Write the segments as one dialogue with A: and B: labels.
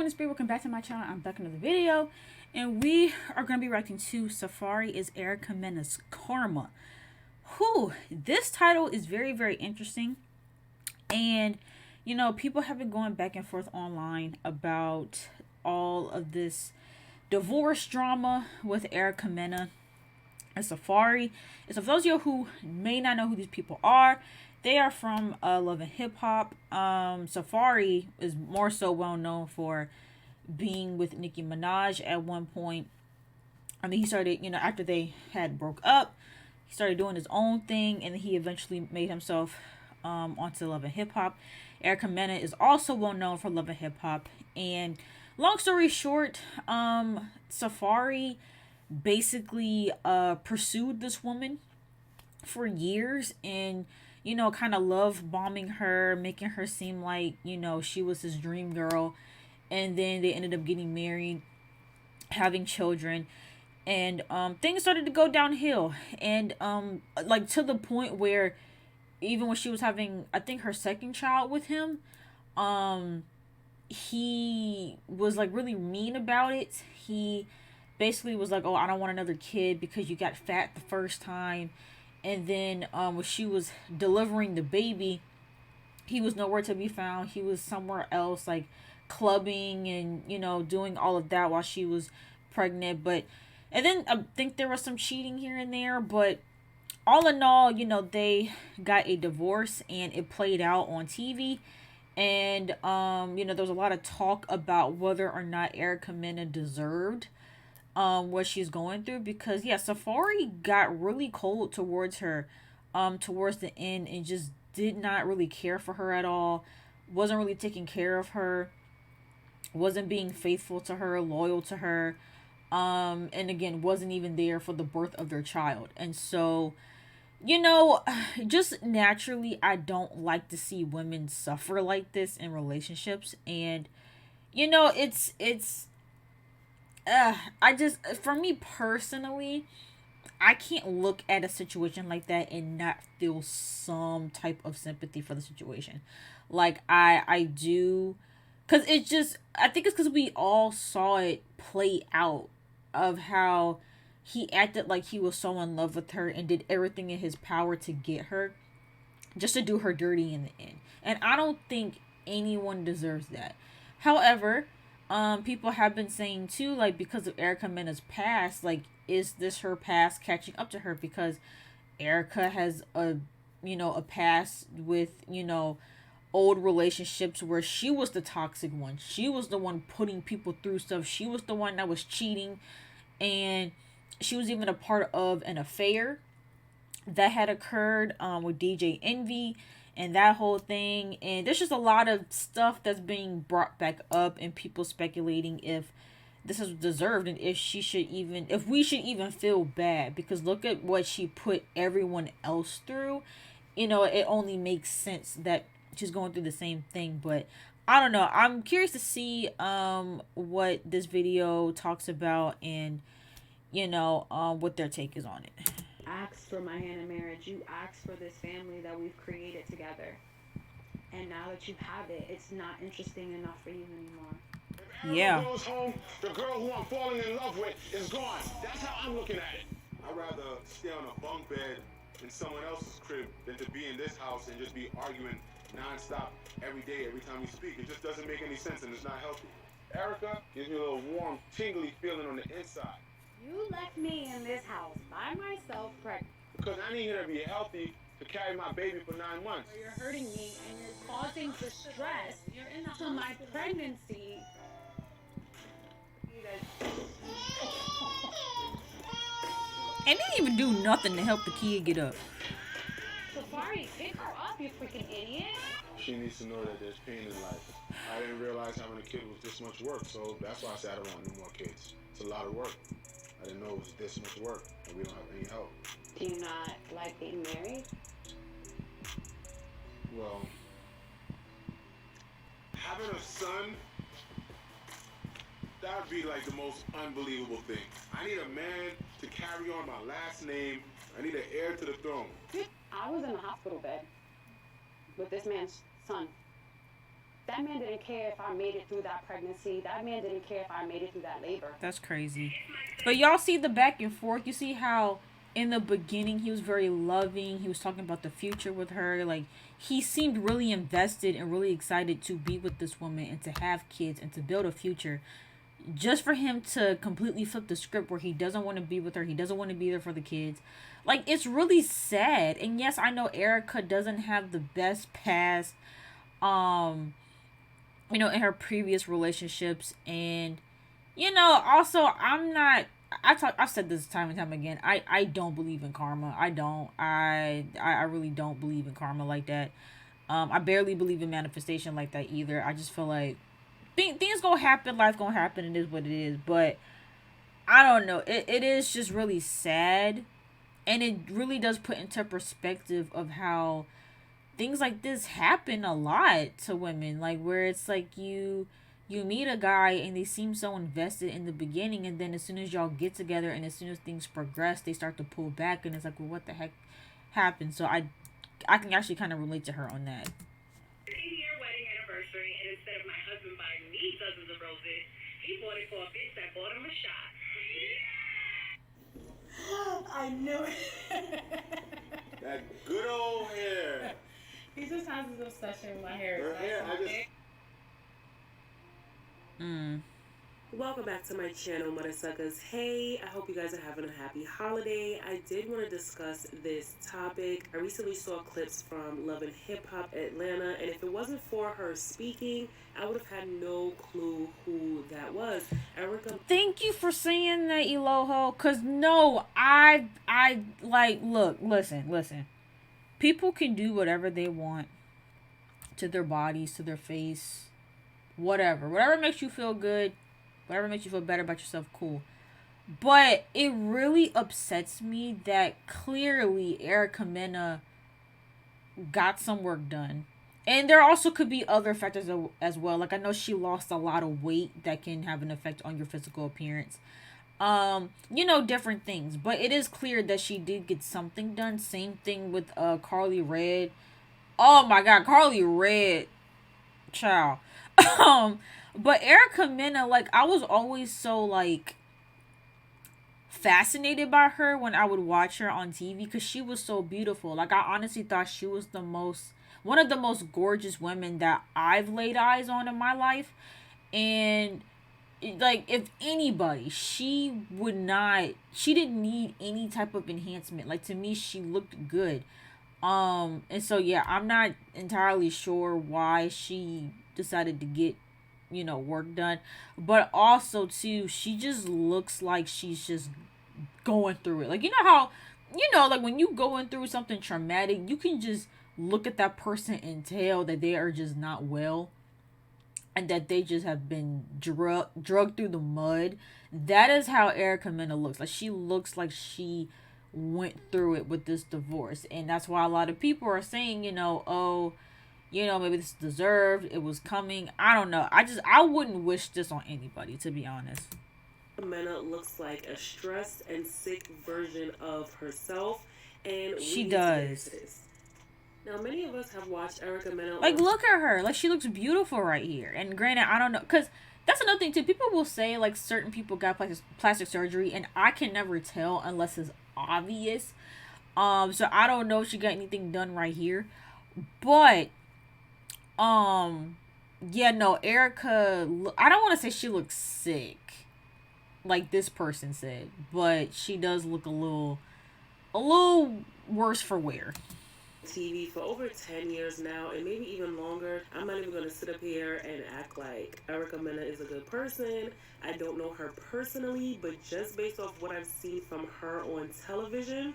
A: everyone, it's Bree. Welcome back to my channel. I'm back in another video, and we are going to be reacting to Safaree is Erica Mena's Karma. Whew, this title is very, very interesting, and you know, people have been going back and forth online about all of this divorce drama with Erica Mena and Safaree. And so for those of you who may not know who these people are, they are from Love and Hip Hop. Safaree is more so well known for being with Nicki Minaj at one point. I mean, he started, you know, after they had broke up, he started doing his own thing, and he eventually made himself onto Love and Hip Hop. Erica Mena is also well known for Love and Hip Hop. And long story short, Safaree basically pursued this woman for years, and you know, kind of love bombing her, making her seem like, you know, she was his dream girl. And then they ended up getting married, having children, and things started to go downhill. And like to the point where even when she was having, I think, her second child with him, he was like really mean about it. He basically was like, "Oh, I don't want another kid because you got fat the first time." And then when she was delivering the baby, he was nowhere to be found. He was somewhere else, like clubbing and, you know, doing all of that while she was pregnant. But and then I think there was some cheating here and there, but all in all, you know, they got a divorce and it played out on TV. And you know, there was a lot of talk about whether or not Erica Mena deserved what she's going through, because yeah, Safaree got really cold towards her towards the end, and just did not really care for her at all, wasn't really taking care of her, wasn't being faithful to her, loyal to her, and again, wasn't even there for the birth of their child. And so, you know, just naturally, I don't like to see women suffer like this in relationships. And you know, I just, for me personally, I can't look at a situation like that and not feel some type of sympathy for the situation. Like I do, cuz it's just, I think it's cuz we all saw it play out, of how he acted like he was so in love with her and did everything in his power to get her, just to do her dirty in the end. And I don't think anyone deserves that. However, people have been saying too, like, because of Erica Mena's past, like, is this her past catching up to her? Because Erica has a, you know, a past with, you know, old relationships where she was the toxic one. She was the one putting people through stuff. She was the one that was cheating, and she was even a part of an affair that had occurred with DJ Envy and that whole thing. And there's just a lot of stuff that's being brought back up, and people speculating if this is deserved, and if she should even, if we should even feel bad, because look at what she put everyone else through. You know, it only makes sense that she's going through the same thing. But I don't know, I'm curious to see what this video talks about, and you know, what their take is on it.
B: Asked for my hand in marriage. You asked for this family that we've created together. And now that you have it, it's not interesting enough for you anymore.
C: If Erica
A: Yeah.
C: goes home, the girl who I'm falling in love with is gone. That's how I'm looking at it. I'd rather stay on a bunk bed in someone else's crib than to be in this house and just be arguing nonstop every day, every time we speak. It just doesn't make any sense, and it's not healthy. Erica gives me a little warm, tingly feeling on the inside.
B: You left me in this house by myself pregnant.
C: Because I need her to be healthy to carry my baby for 9 months.
B: You're hurting me and you're causing distress to my pregnancy.
A: And they didn't even do nothing to help the kid get up.
B: Safaree, pick her up, you freaking idiot.
C: She needs to know that there's pain in life. I didn't realize having a kid was this much work, so that's why I said I don't want no more kids. It's a lot of work. I didn't know it was this much work, and we don't have any help.
B: Do you not like being married?
C: Well, having a son, that would be like the most unbelievable thing. I need a man to carry on my last name. I need an heir to the throne.
B: I was in a hospital bed with this man's son. That man didn't care if I made it through that pregnancy. That man didn't care if I made it through that labor.
A: That's crazy. But y'all see the back and forth. You see how in the beginning he was very loving. He was talking about the future with her. Like he seemed really invested and really excited to be with this woman and to have kids and to build a future. Just for him to completely flip the script where he doesn't want to be with her, he doesn't want to be there for the kids. Like it's really sad. And yes, I know Erica doesn't have the best past in her previous relationships, and also I've said this time and time again. I don't believe in karma. I really don't believe in karma like that. I barely believe in manifestation like that either. I just feel like things gonna happen, life gonna happen, it is what it is. But I don't know. It is just really sad, and it really does put into perspective of how things like this happen a lot to women, like where it's like you meet a guy and they seem so invested in the beginning, and then as soon as y'all get together and as soon as things progress they start to pull back, and it's like, well, what the heck happened? So I can actually kind of relate to her on that.
D: 10-year wedding anniversary, and instead of my husband buying me dozens of roses, he bought it for a bitch that bought him a shot.
B: I knew it.
C: That good old hair.
B: He just has this obsession with my hair.
C: Her hair, I just...
E: Welcome back to my channel, Mother Suckers. Hey, I hope you guys are having a happy holiday. I did want to discuss this topic. I recently saw clips from Love and Hip Hop Atlanta, and if it wasn't for her speaking, I would have had no clue who that was. Erica.
A: Thank you for saying that, Eloho. Cause no, I like, look, listen. People can do whatever they want to their bodies, to their face, whatever makes you feel good, whatever makes you feel better about yourself, cool. But it really upsets me that clearly Erica Mena got some work done. And there also could be other factors as well. Like I know she lost a lot of weight that can have an effect on your physical appearance. Different things. But it is clear that she did get something done. Same thing with Carly Red. Oh my god, Carly Red, child. But Erica Mena, like, I was always so like fascinated by her when I would watch her on TV because she was so beautiful. Like, I honestly thought she was one of the most gorgeous women that I've laid eyes on in my life. And like, if anybody, she didn't need any type of enhancement. Like, to me, she looked good. And so yeah, I'm not entirely sure why she decided to get work done, but also too, she just looks like she's just going through it. Like, how like when you going through something traumatic, you can just look at that person and tell that they are just not well, and that they just have been drugged through the mud. That is how Erica Mena looks. Like, she looks like she went through it with this divorce, and that's why a lot of people are saying, maybe this is deserved, it was coming. I don't know. I wouldn't wish this on anybody, to be honest.
E: Mena looks like a stressed and sick version of herself, and
A: she does.
E: Now, many of us have watched Erica Mena.
A: Like, look at her. Like, she looks beautiful right here. And granted, I don't know, because that's another thing too. People will say like certain people got plastic surgery, and I can never tell unless it's obvious. So I don't know if she got anything done right here, but yeah, no, Erica, I don't want to say she looks sick like this person said, but she does look a little worse for wear.
E: TV for over 10 years now, and maybe even longer. I'm not even going to sit up here and act like Erica Mena is a good person. I don't know her personally, but just based off what I've seen from her on television,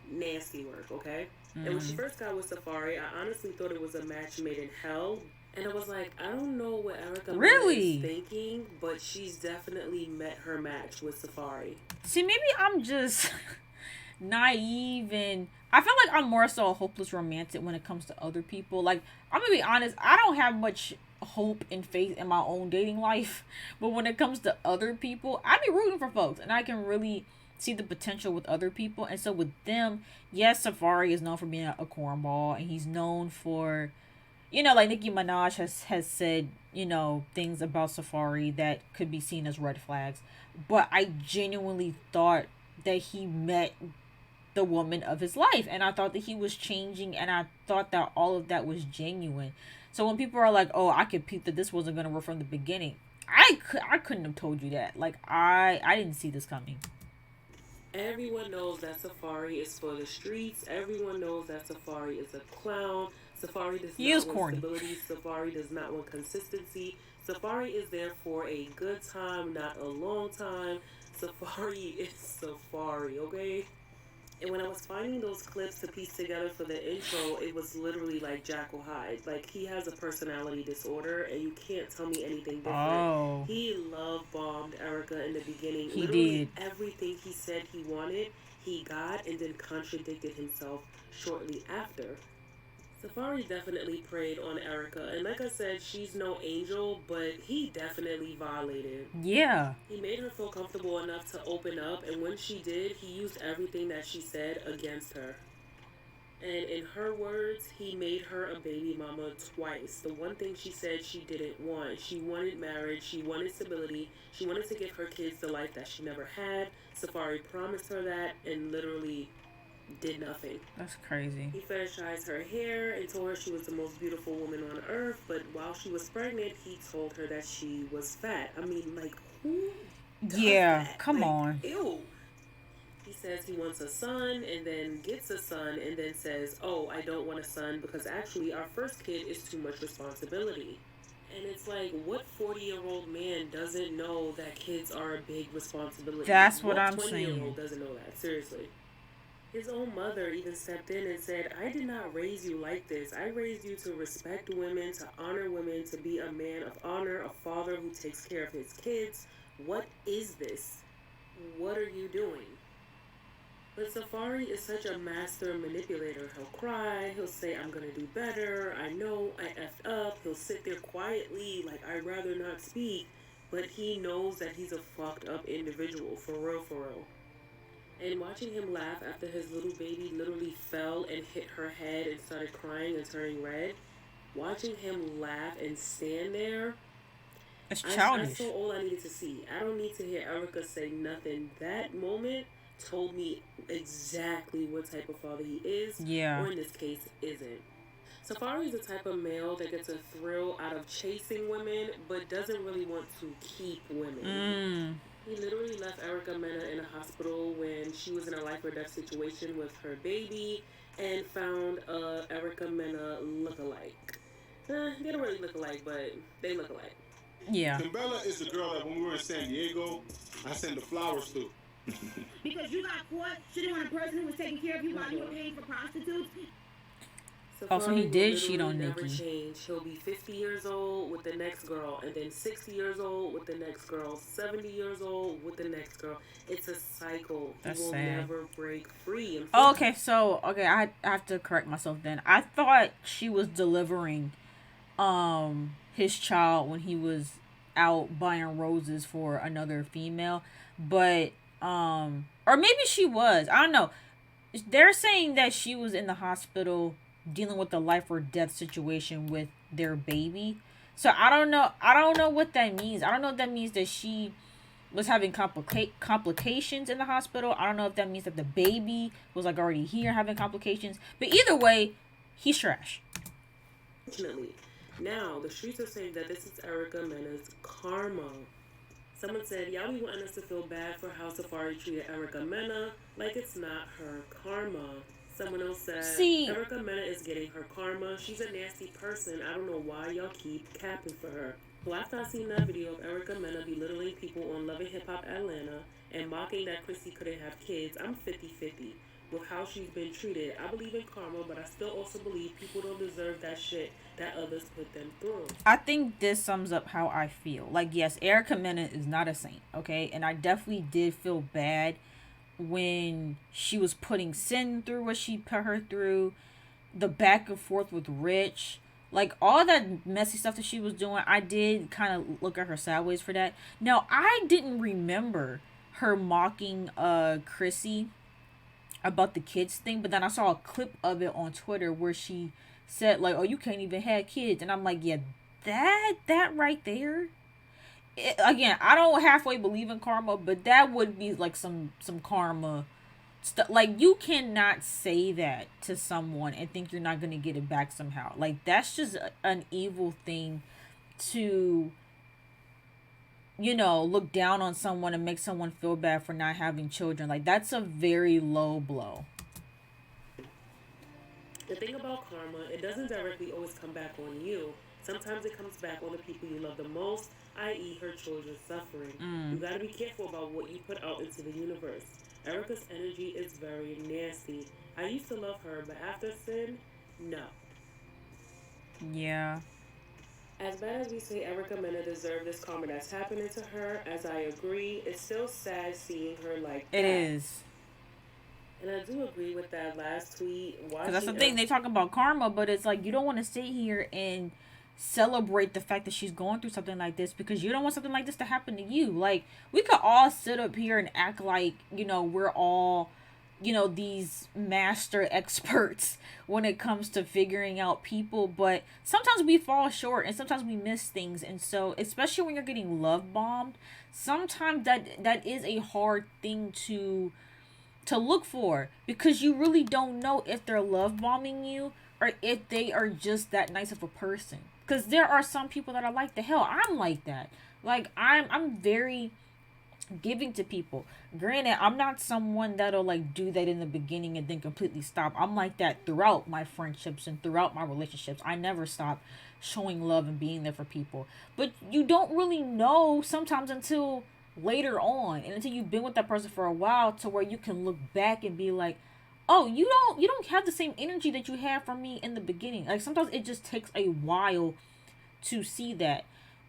E: nasty work, okay? And when she first got with Safaree, I honestly thought it was a match made in hell. And I was like, I don't know what Erica Mena is thinking, but she's definitely met her match with Safaree.
A: See, maybe I'm just naive, and I feel like I'm more so a hopeless romantic when it comes to other people. Like, I'm gonna be honest, I don't have much hope and faith in my own dating life, but when it comes to other people, I be rooting for folks, and I can really see the potential with other people. And so with them, yes, Safaree is known for being a cornball, and he's known for, like Nicki Minaj has said, things about Safaree that could be seen as red flags. But I genuinely thought that he met the woman of his life, and I thought that he was changing, and I thought that all of that was genuine. So when people are like, "Oh, I could peep that this wasn't gonna work from the beginning," I couldn't have told you that. Like I didn't see this coming.
E: Everyone knows that Safaree is for the streets. Everyone knows that Safaree is a clown. Safaree does
A: He is
E: not want
A: corny.
E: stability. Safaree does not want consistency. Safaree is there for a good time, not a long time. Safaree is Safaree, okay? And when I was finding those clips to piece together for the intro, it was literally like Jackal Hyde. Like, he has a personality disorder, and you can't tell me anything different.
A: Oh,
E: He love bombed Erica in the beginning.
A: he
E: Literally
A: did.
E: everything he said he wanted, he got, and then contradicted himself shortly after. Safaree definitely preyed on Erica, and like I said, she's no angel, but he definitely violated.
A: Yeah,
E: He made her feel comfortable enough to open up, and when she did, he used everything that she said against her. And in her words, he made her a baby mama twice. The one thing she said she didn't want. She wanted marriage, she wanted stability, she wanted to give her kids the life that she never had. Safaree promised her that and literally did nothing.
A: that's crazy.
E: He fetishized her hair and told her she was the most beautiful woman on earth, but while she was pregnant, he told her that she was fat. I mean, like, who does
A: Yeah,
E: that?
A: come
E: Like,
A: on.
E: ew. He says he wants a son and then gets a son and then says, "Oh, I don't want a son because actually our first kid is too much responsibility." And it's like, what 40-year-old man doesn't know that kids are a big responsibility?
A: That's what
E: What
A: I'm
E: 20-year-old
A: saying.
E: doesn't know that? Seriously. His own mother even stepped in and said, "I did not raise you like this. I raised you to respect women, to honor women, to be a man of honor, a father who takes care of his kids. What is this? What are you doing?" But Safaree is such a master manipulator. He'll cry, he'll say, "I'm gonna do better, I know, I effed up." He'll sit there quietly, like, "I'd rather not speak." But he knows that he's a fucked up individual, for real, for real. And watching him laugh after his little baby literally fell and hit her head and started crying and turning red, watching him laugh and stand there,
A: It's
E: I
A: childish.
E: saw all I needed to see. I don't need to hear Erica say nothing. That moment told me exactly what type of father he is,
A: Yeah.
E: or in this case, isn't. Safaree is the type of male that gets a thrill out of chasing women, but doesn't really want to keep women. He literally left Erica Mena in a hospital when she was in a life or death situation with her baby and found a Erica Mena look-alike. They don't really look alike, but they look alike.
A: Yeah.
C: Kimbella is the girl that when we were in San Diego, I sent the flowers to.
D: Because you got caught shitting on a person who was taking care of you while you were paying for prostitutes.
A: Oh, so he
E: Safaree
A: did
E: will
A: cheat on
E: literally never
A: Nikki.
E: change. He'll be 50 years old with the next girl, and then 60 years old with the next girl, 70 years old with the next girl. It's a cycle.
A: That's
E: he will
A: sad.
E: never break free. And
A: Oh, okay, so I have to correct myself then. I thought she was delivering his child when he was out buying roses for another female, but or maybe she was. I don't know. They're saying that she was in the hospital dealing with a life or death situation with their baby. So I don't know. I don't know what that means. I don't know if that means that she was having complications in the hospital. I don't know if that means that the baby was like already here having complications. But either way, he's trash.
E: Unfortunately, now the streets are saying that this is Erica Mena's karma. Someone said, "Y'all be wanting us to feel bad for how Safaree treated Erica Mena, like it's not her karma." Someone else said,
A: See-
E: "Erica Mena is getting her karma. She's a nasty person. I don't know why y'all keep capping for her." So after I seen that video of Erica Mena belittling people on Love and Hip Hop Atlanta and mocking that Chrissy couldn't have kids, I'm 50-50 with how she's been treated. I believe in karma, but I still also believe people don't deserve that shit that others put them through.
A: I think this sums up how I feel. Like, yes, Erica Mena is not a saint, okay? And I definitely did feel bad when she was putting Sin through what she put her through, the back and forth with Rich, like all that messy stuff that she was doing. I did kind of look at her sideways for that. Now, I didn't remember her mocking Chrissy about the kids thing, but then I saw a clip of it on Twitter where she said like, "Oh, you can't even have kids," and I'm like, yeah, that right there. Again, I don't halfway believe in karma, but that would be like some karma stuff. Like you cannot say that to someone and think you're not gonna get it back somehow. Like that's just an evil thing to look down on someone and make someone feel bad for not having children. Like that's a very low blow.
E: The thing about karma, it doesn't directly always come back on you. Sometimes it comes back on the people you love the most, i.e., her children's suffering. You gotta be careful about what you put out into the universe. Erica's energy is very nasty. I used to love her, but after sin, no.
A: Yeah.
E: As bad as we say Erica Mena deserved this karma that's happening to her, as I agree, it's still sad seeing her like that.
A: It is.
E: And I do agree with that last tweet.
A: Because that's the thing. They talk about karma, but it's like you don't want to sit here and celebrate the fact that she's going through something like this because you don't want something like this to happen to you. Like, we could all sit up here and act like, we're all, these master experts when it comes to figuring out people. But sometimes we fall short and sometimes we miss things. And so, especially when you're getting love bombed, sometimes that is a hard thing to look for because you really don't know if they're love bombing you or if they are just that nice of a person. Because there are some people that are like the hell. I'm like that. Like I'm very giving to people. Granted, I'm not someone that'll like do that in the beginning and then completely stop. I'm like that throughout my friendships and throughout my relationships. I never stop showing love and being there for people. But you don't really know sometimes until later on and until you've been with that person for a while to where you can look back and be like, oh, you don't have the same energy that you had from me in the beginning. Like sometimes it just takes a while to see that.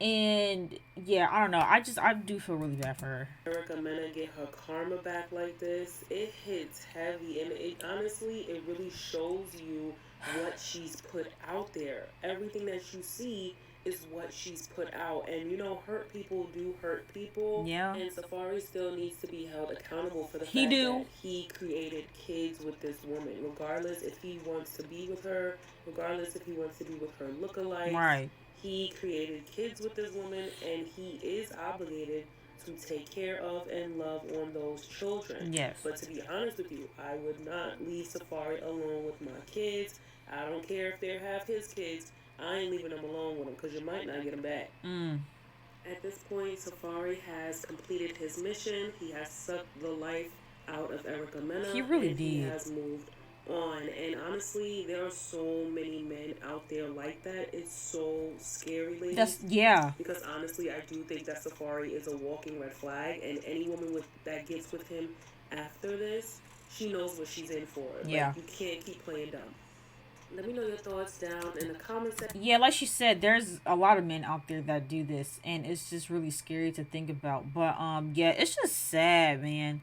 A: And yeah, I don't know, I do feel really bad for her.
E: Erica Mena get her karma back like this, it hits heavy, and it honestly, it really shows you what she's put out there. Everything that you see is what she's put out, and hurt people do hurt people.
A: Yeah.
E: And Safaree still needs to be held accountable for the fact that he created kids with this woman, regardless if he wants to be with her, regardless if he wants to be with her lookalike.
A: Right.
E: He created kids with this woman, and he is obligated to take care of and love on those children.
A: Yes.
E: But to be honest with you, I would not leave Safaree alone with my kids. I don't care if they have his kids. I ain't leaving them alone with him because you might not get them back. At this point, Safaree has completed his mission. He has sucked the life out of Erica Mena.
A: He really did.
E: He has moved on. And honestly, there are so many men out there like that. It's so scary, ladies.
A: Because
E: honestly, I do think that Safaree is a walking red flag. And any woman that gets with him after this, she knows what she's in for.
A: Yeah.
E: Like, you can't keep playing dumb. Let me know your thoughts down in the comments section.
A: Yeah, like she said, there's a lot of men out there that do this, and it's just really scary to think about. But yeah, it's just sad, man.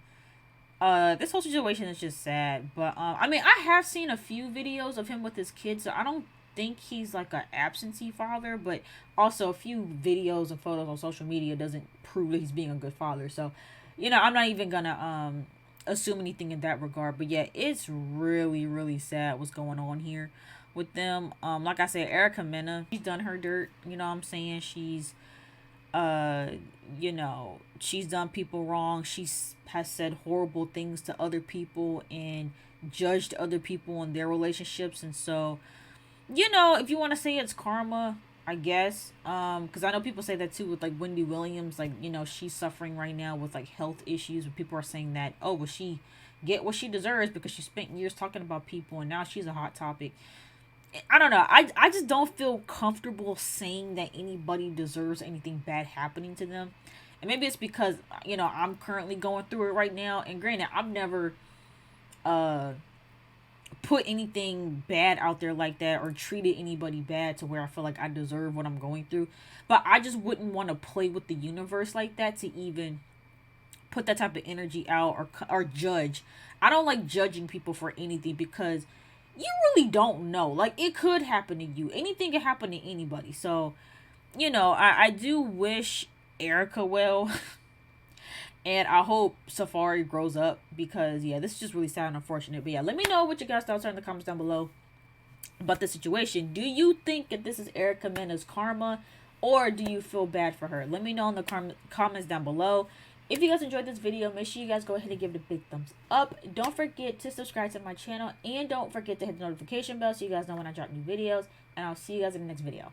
A: This whole situation is just sad. But I mean, I have seen a few videos of him with his kids, so I don't think he's like an absentee father. But also, a few videos and photos on social media doesn't prove that he's being a good father. So, I'm not even gonna assume anything in that regard. But yeah, it's really, really sad what's going on here with them. Like I said, Erica Mena, she's done her dirt. You know what I'm saying? She's she's done people wrong. Has said horrible things to other people and judged other people on their relationships. And so, if you want to say it's karma, I guess, because I know people say that too with like Wendy Williams, like, she's suffering right now with like health issues, and people are saying that, oh, well, she get what she deserves because she spent years talking about people and now she's a hot topic. I don't know. I just don't feel comfortable saying that anybody deserves anything bad happening to them. And maybe it's because, I'm currently going through it right now. And granted, I've never put anything bad out there like that or treated anybody bad to where I feel like I deserve what I'm going through. But I just wouldn't want to play with the universe like that to even put that type of energy out or judge. I don't like judging people for anything because you really don't know. Like, it could happen to you. Anything can happen to anybody. So, I do wish Erica well. And I hope Safaree grows up because, yeah, this is just really sad and unfortunate. But yeah, let me know what you guys thoughts are in the comments down below. about the situation. Do you think that this is Erica Mena's karma, or do you feel bad for her? Let me know in the comments down below. If you guys enjoyed this video, make sure you guys go ahead and give it a big thumbs up. Don't forget to subscribe to my channel, and don't forget to hit the notification bell so you guys know when I drop new videos. And I'll see you guys in the next video.